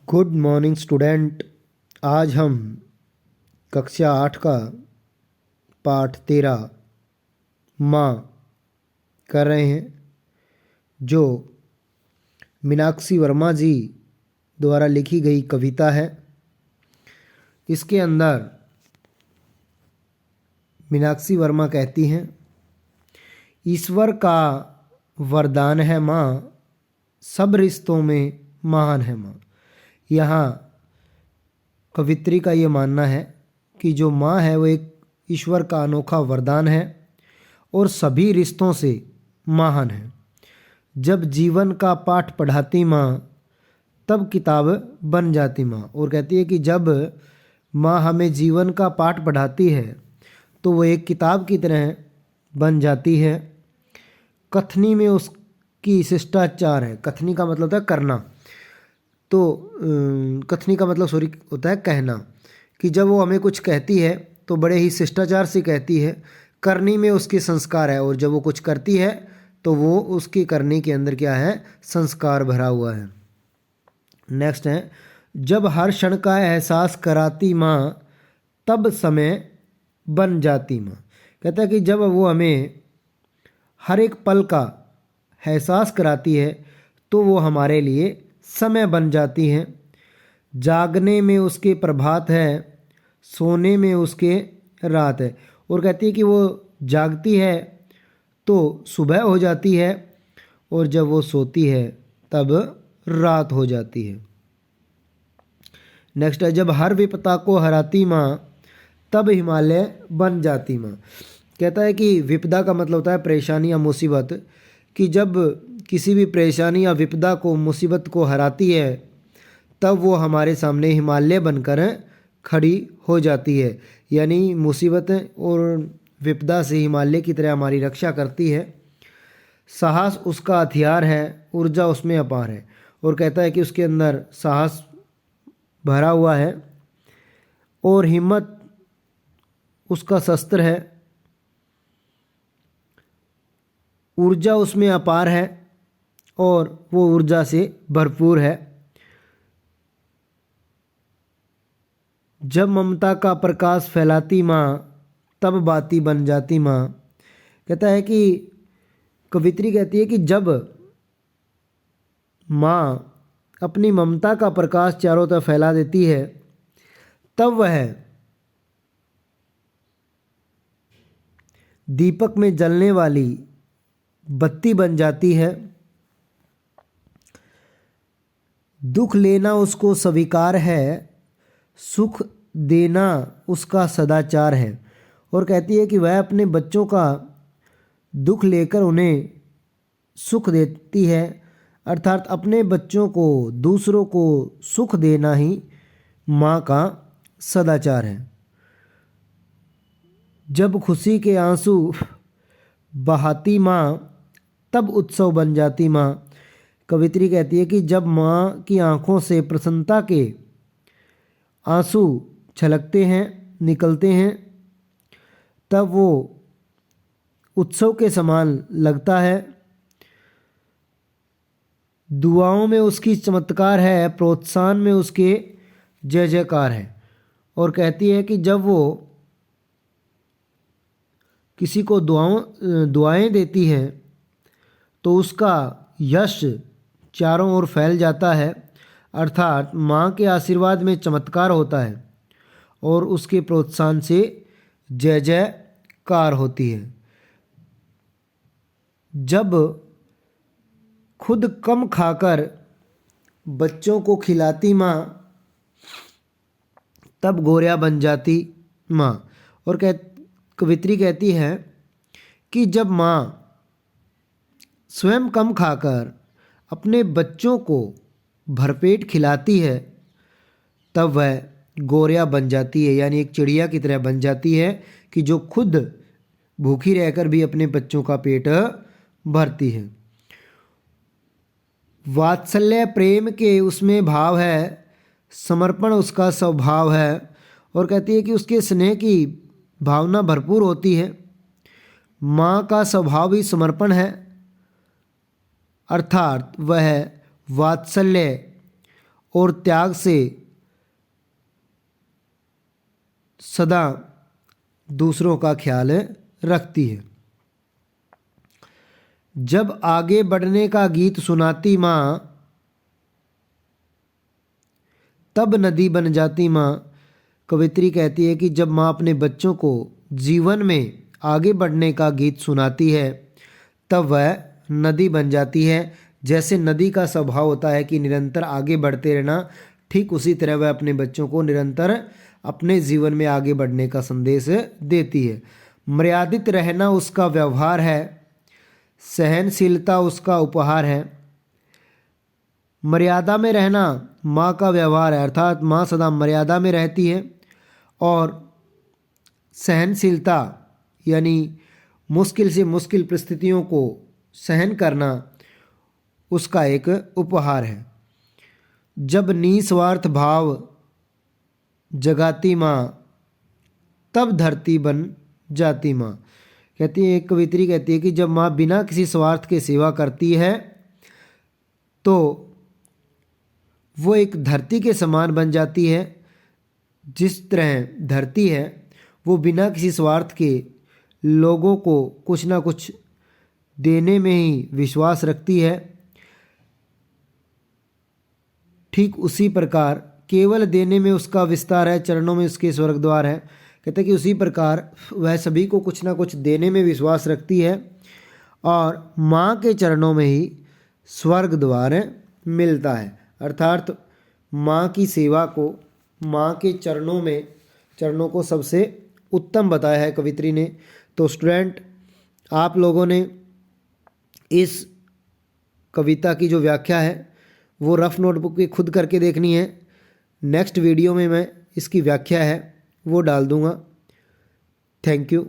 Good morning student. आज हम कक्षा 8 का पाठ 13 माँ कर रहे हैं, जो मीनाक्षी वर्मा जी द्वारा लिखी गई कविता है। इसके अंदर मीनाक्षी वर्मा कहती हैं, ईश्वर का वरदान है माँ, सब रिश्तों में महान है माँ। यहाँ कवित्री का ये मानना है कि जो माँ है वो एक ईश्वर का अनोखा वरदान है और सभी रिश्तों से महान है। जब जीवन का पाठ पढ़ाती माँ, तब किताब बन जाती माँ। और कहती है कि जब माँ हमें जीवन का पाठ पढ़ाती है तो वो एक किताब की तरह बन जाती है। कथनी में उसकी शिष्टाचार है। कथनी का मतलब होता है करना, तो कथनी का मतलब होता है कहना। कि जब वो हमें कुछ कहती है तो बड़े ही शिष्टाचार से कहती है। करनी में उसके संस्कार है, और जब वो कुछ करती है तो वो उसकी करने के अंदर क्या है, संस्कार भरा हुआ है। नेक्स्ट है, जब हर क्षण का एहसास कराती माँ, तब समय बन जाती माँ। कहता है कि जब वो हमें हर एक पल का एहसास कराती है तो वो हमारे लिए समय बन जाती हैं। जागने में उसके प्रभात है, सोने में उसके रात है। और कहती है कि वो जागती है तो सुबह हो जाती है, और जब वो सोती है तब रात हो जाती है। नेक्स्ट है, जब हर विपदा को हराती माँ, तब हिमालय बन जाती माँ। कहता है कि विपदा का मतलब होता है परेशानी या मुसीबत। कि जब किसी भी परेशानी या विपदा को, मुसीबत को हराती है, तब वो हमारे सामने हिमालय बनकर खड़ी हो जाती है। यानी मुसीबत और विपदा से हिमालय की तरह हमारी रक्षा करती है। साहस उसका हथियार है, ऊर्जा उसमें अपार है। और कहता है कि उसके अंदर साहस भरा हुआ है और हिम्मत उसका शस्त्र है। ऊर्जा उसमें अपार है और वो ऊर्जा से भरपूर है। जब ममता का प्रकाश फैलाती माँ, तब बाती बन जाती माँ। कहता है कि कवित्री कहती है कि जब माँ अपनी ममता का प्रकाश चारों तरफ फैला देती है, तब वह दीपक में जलने वाली बत्ती बन जाती है। दुख लेना उसको स्वीकार है, सुख देना उसका सदाचार है। और कहती है कि वह अपने बच्चों का दुख लेकर उन्हें सुख देती है, अर्थात अपने बच्चों को, दूसरों को सुख देना ही माँ का सदाचार है। जब खुशी के आंसू बहाती माँ, तब उत्सव बन जाती माँ। कवित्री कहती है कि जब माँ की आंखों से प्रसन्नता के आंसू छलकते हैं, निकलते हैं, तब वो उत्सव के समान लगता है। दुआओं में उसकी चमत्कार है, प्रोत्साहन में उसके जय जयकार है। और कहती है कि जब वो किसी को दुआएं देती है तो उसका यश चारों ओर फैल जाता है, अर्थात माँ के आशीर्वाद में चमत्कार होता है और उसके प्रोत्साहन से जय जयकार होती है। जब खुद कम खाकर बच्चों को खिलाती माँ, तब गोरिया बन जाती माँ। और कवित्री कहती है कि जब माँ स्वयं कम खाकर अपने बच्चों को भरपेट खिलाती है, तब वह गोरिया बन जाती है, यानी एक चिड़िया की तरह बन जाती है कि जो खुद भूखी रहकर भी अपने बच्चों का पेट भरती है। वात्सल्य प्रेम के उसमें भाव है, समर्पण उसका स्वभाव है। और कहती है कि उसके स्नेह की भावना भरपूर होती है। माँ का स्वभाव ही समर्पण है, अर्थात वह वात्सल्य और त्याग से सदा दूसरों का ख्याल रखती है। जब आगे बढ़ने का गीत सुनाती माँ, तब नदी बन जाती माँ। कवित्री कहती है कि जब माँ अपने बच्चों को जीवन में आगे बढ़ने का गीत सुनाती है तब वह नदी बन जाती है। जैसे नदी का स्वभाव होता है कि निरंतर आगे बढ़ते रहना, ठीक उसी तरह वह अपने बच्चों को निरंतर अपने जीवन में आगे बढ़ने का संदेश देती है। मर्यादित रहना उसका व्यवहार है, सहनशीलता उसका उपहार है। मर्यादा में रहना माँ का व्यवहार है, अर्थात माँ सदा मर्यादा में रहती है। और सहनशीलता यानी मुश्किल से मुश्किल परिस्थितियों को सहन करना उसका एक उपहार है। जब निस्वार्थ भाव जगाती माँ, तब धरती बन जाती माँ। कहती है, एक कवित्री कहती है कि जब माँ बिना किसी स्वार्थ के सेवा करती है तो वो एक धरती के समान बन जाती है। जिस तरह धरती है वो बिना किसी स्वार्थ के लोगों को कुछ ना कुछ देने में ही विश्वास रखती है, ठीक उसी प्रकार केवल देने में उसका विस्तार है, चरणों में उसके स्वर्ग द्वार है। कहते हैं कि उसी प्रकार वह सभी को कुछ ना कुछ देने में विश्वास रखती है और माँ के चरणों में ही स्वर्ग द्वार मिलता है। अर्थात माँ की सेवा को, माँ के चरणों को सबसे उत्तम बताया है कवित्री ने। तो स्टूडेंट, आप लोगों ने इस कविता की जो व्याख्या है वो रफ नोटबुक पे खुद करके देखनी है। नेक्स्ट वीडियो में मैं इसकी व्याख्या है वो डाल दूँगा। Thank you.